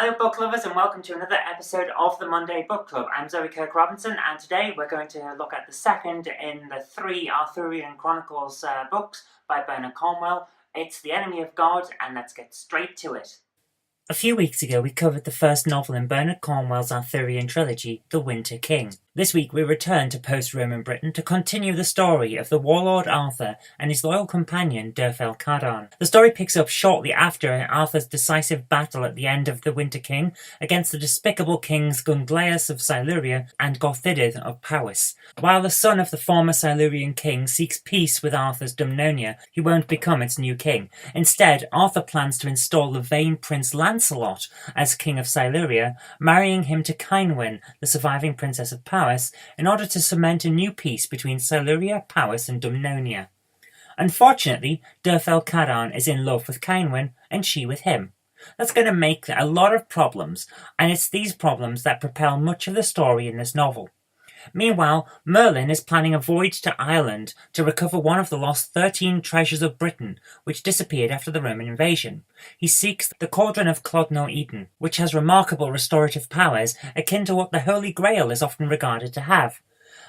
Hello book lovers and welcome to another episode of the Monday Book Club. I'm Zoe Kirk-Robinson and today we're going to look at the second in the three Arthurian Chronicles books by Bernard Cornwell. It's The Enemy of God, and let's get straight to it. A few weeks ago we covered the first novel in Bernard Cornwell's Arthurian trilogy, The Winter King. This week we return to post-Roman Britain to continue the story of the warlord Arthur and his loyal companion Cauldron. The story picks up shortly after Arthur's decisive battle at the end of The Winter King against the despicable kings Gungleus of Siluria and Gorthidid of Powys. While the son of the former Silurian king seeks peace with Arthur's Dumnonia, he won't become its new king. Instead, Arthur plans to install the vain Prince Lancelot as king of Siluria, marrying him to Cynwyn, the surviving princess of Powys, in order to cement a new peace between Siluria, Powys and Dumnonia. Unfortunately, Cauldron is in love with Cynwyn and she with him. That's going to make a lot of problems, and it's these problems that propel much of the story in this novel. Meanwhile, Merlin is planning a voyage to Ireland to recover one of the lost 13 treasures of Britain, which disappeared after the Roman invasion. He seeks the Cauldron of Clodno Eden, which has remarkable restorative powers akin to what the Holy Grail is often regarded to have.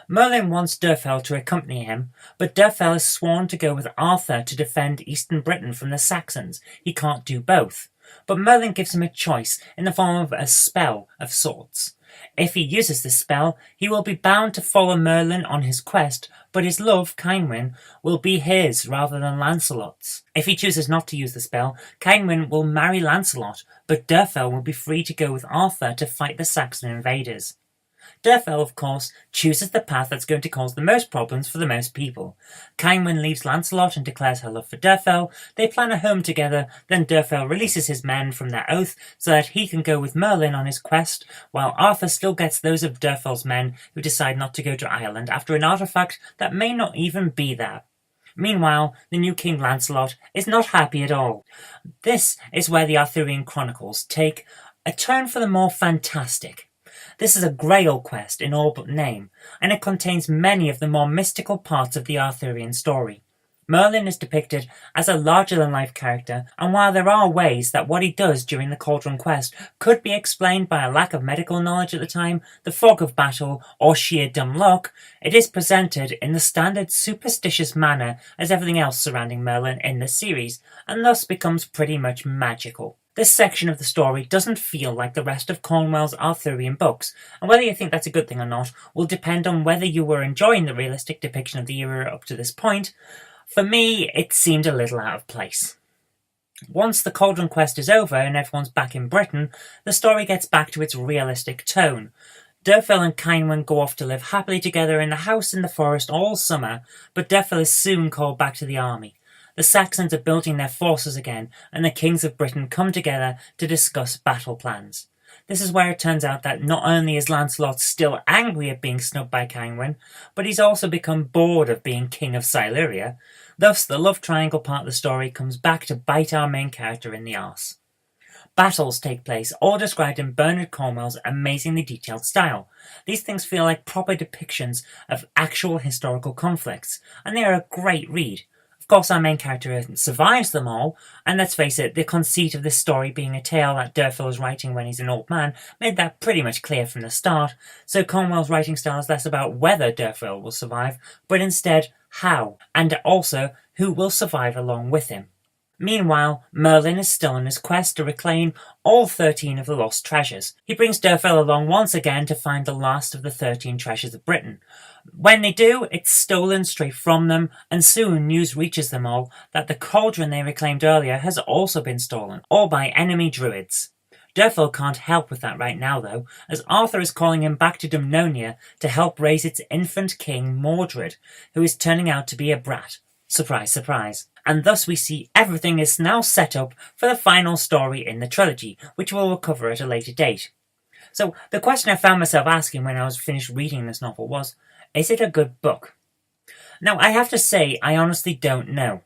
Merlin wants Derfel to accompany him, but Derfel is sworn to go with Arthur to defend Eastern Britain from the Saxons. He can't do both. But Merlin gives him a choice in the form of a spell of sorts. If he uses this spell, he will be bound to follow Merlin on his quest, but his love, Cynwyn, will be his rather than Lancelot's. If he chooses not to use the spell, Cynwyn will marry Lancelot, but Derfel will be free to go with Arthur to fight the Saxon invaders. Derfel, of course, chooses the path that's going to cause the most problems for the most people. Cynwyn leaves Lancelot and declares her love for Derfel. They plan a home together, then Derfel releases his men from their oath so that he can go with Merlin on his quest, while Arthur still gets those of Derfel's men who decide not to go to Ireland after an artifact that may not even be there. Meanwhile, the new King Lancelot is not happy at all. This is where the Arthurian Chronicles take a turn for the more fantastic. This is a Grail quest in all but name, and it contains many of the more mystical parts of the Arthurian story. Merlin is depicted as a larger-than-life character, and while there are ways that what he does during the Cauldron Quest could be explained by a lack of medical knowledge at the time, the fog of battle, or sheer dumb luck, it is presented in the standard superstitious manner as everything else surrounding Merlin in this series, and thus becomes pretty much magical. This section of the story doesn't feel like the rest of Cornwell's Arthurian books, and whether you think that's a good thing or not will depend on whether you were enjoying the realistic depiction of the era up to this point. For me, it seemed a little out of place. Once the Cauldron Quest is over and everyone's back in Britain, the story gets back to its realistic tone. Derfel and Cynwyn go off to live happily together in a house in the forest all summer, but Derfel is soon called back to the army. The Saxons are building their forces again, and the kings of Britain come together to discuss battle plans. This is where it turns out that not only is Lancelot still angry at being snubbed by Cynwyn, but he's also become bored of being king of Siluria. Thus, the love triangle part of the story comes back to bite our main character in the arse. Battles take place, all described in Bernard Cornwell's amazingly detailed style. These things feel like proper depictions of actual historical conflicts, and they are a great read. Of course, our main character survives them all, and let's face it, the conceit of this story being a tale that Derfel is writing when he's an old man made that pretty much clear from the start, so Cornwell's writing style is less about whether Derfel will survive, but instead how, and also who will survive along with him. Meanwhile, Merlin is still on his quest to reclaim all 13 of the lost treasures. He brings Derfel along once again to find the last of the 13 treasures of Britain. When they do, it's stolen straight from them, and soon news reaches them all that the cauldron they reclaimed earlier has also been stolen, all by enemy druids. Derfel can't help with that right now though, as Arthur is calling him back to Dumnonia to help raise its infant king Mordred, who is turning out to be a brat. Surprise, surprise. And thus we see everything is now set up for the final story in the trilogy, which we'll cover at a later date. So the question I found myself asking when I was finished reading this novel was, is it a good book? Now I have to say I honestly don't know.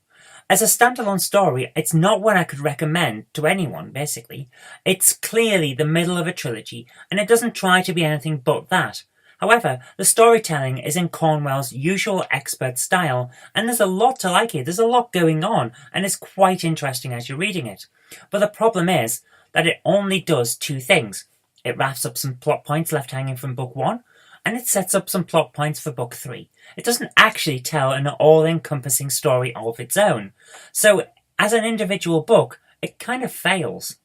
As a standalone story, it's not one I could recommend to anyone, basically. It's clearly the middle of a trilogy, and it doesn't try to be anything but that. However, the storytelling is in Cornwell's usual expert style, and there's a lot to like here. There's a lot going on, and it's quite interesting as you're reading it. But the problem is, that it only does two things. It wraps up some plot points left hanging from book 1, and it sets up some plot points for book 3. It doesn't actually tell an all-encompassing story of its own. So, as an individual book, it kind of fails.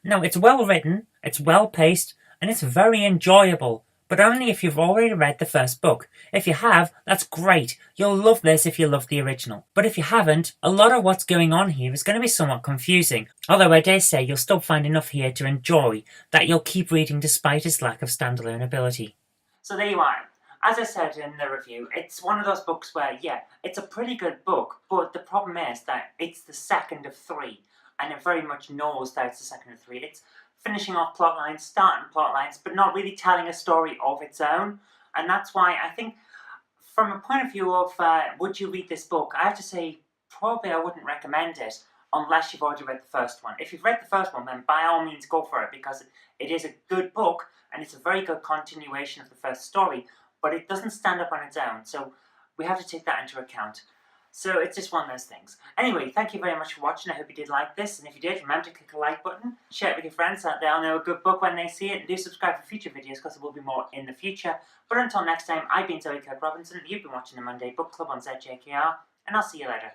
Now, it's well written, it's well paced, and it's very enjoyable, but only if you've already read the first book. If you have, that's great. You'll love this if you love the original. But if you haven't, a lot of what's going on here is going to be somewhat confusing. Although I dare say you'll still find enough here to enjoy that you'll keep reading despite its lack of standalone ability. So there you are. As I said in the review, it's one of those books where, yeah, it's a pretty good book, but the problem is that it's the second of 3, and it very much knows that it's the second of 3. It's finishing off plot lines, starting plot lines, but not really telling a story of its own. And that's why I think, from a point of view of would you read this book, I have to say probably I wouldn't recommend it unless you've already read the first one. If you've read the first one, then by all means go for it, because it is a good book and it's a very good continuation of the first story, but it doesn't stand up on its own, so we have to take that into account. So it's just one of those things. Anyway, thank you very much for watching. I hope you did like this, and if you did, remember to click a like button, share it with your friends so that they'll know a good book when they see it, and do subscribe for future videos because there will be more in the future. But until next time, I've been Zoe Kirk-Robinson, you've been watching the Monday Book Club on ZJKR, and I'll see you later.